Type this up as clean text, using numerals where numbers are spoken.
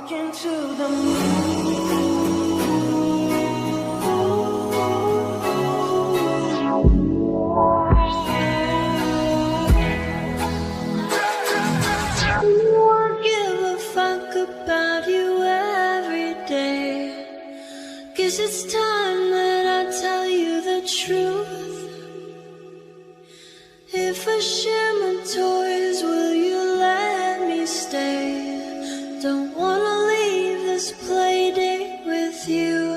Walking to the moon. Give a fuck about you every day. Guess it's time that I tell you the truth. If I share my toys, will you let me stay? Don't wanna leave this play date with you.